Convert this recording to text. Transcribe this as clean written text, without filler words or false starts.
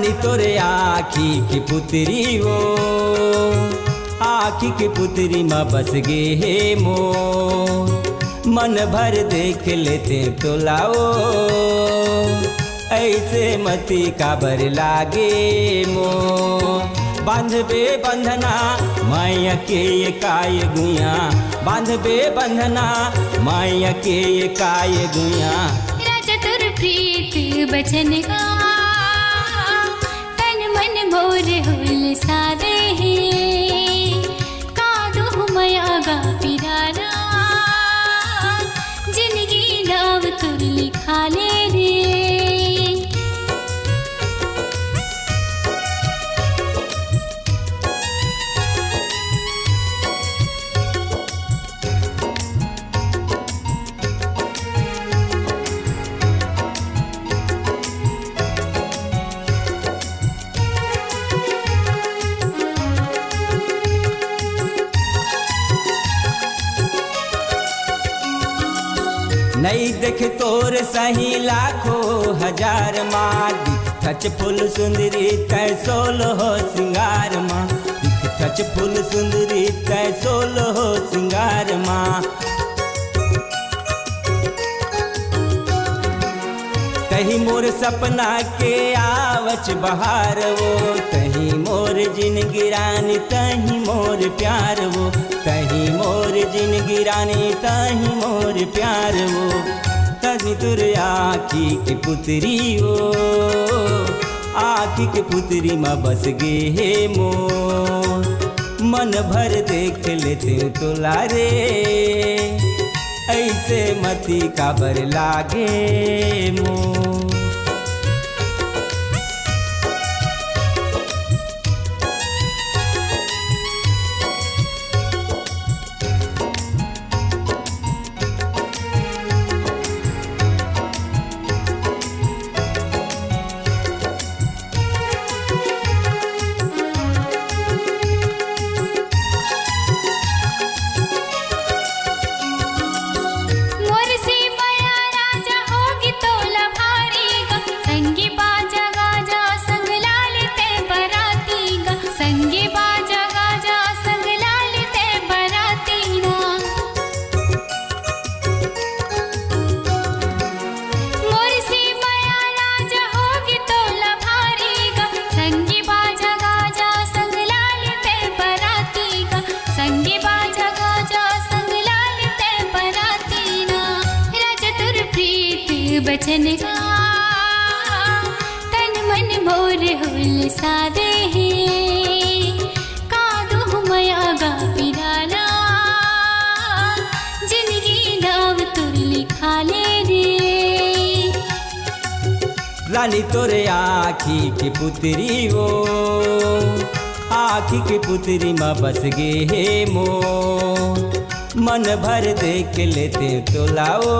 रानी तोरे आँखी की पुतरी वो, आँखी की पुतरी माँ बस गे हे मो, मन भर देख लेते तो लाओ, ऐसे मती काबर लागे मो। बांधबे बंधना माया के ये काय गुया, बांधबे बंधना माया के ये काय गुया। राजा तुर प्रीत बचन का तन मन मोर हुल सादे है, कादो मया गा पिरारा जिंदगी नाव तुर लिखा ले रे। नहीं देखे तोर सही लाखों हजार माँ, दिख फूल सुंदरी तय सोलो हो सिंगार माँ, दिख फूल सुंदरी तय सोलो हो सिंगार माँ। कहीं मोर सपना के आवच बहार वो, कहीं मोर जिन गिरानी तहीं मोर प्यार वो, कहीं मोर जिन गिरानी तहीं मोर प्यार वो। तनी तुर आँखी की पुतरी वो, आँखी की पुतरी माँ बस गे हे मो, मन भर देख लेते तो लारे, ऐसे मती काबर लागे मो। बचन का तन मन मोर हुल सादे है, कादो मया गा पिराना जिंदगी नाव तुर लिखा ले रे। रानी तोरे आँखी की पुतरी वो, आँखी की पुतरी माँ बस गे हे मो, मन भर देख लेते तो लाओ,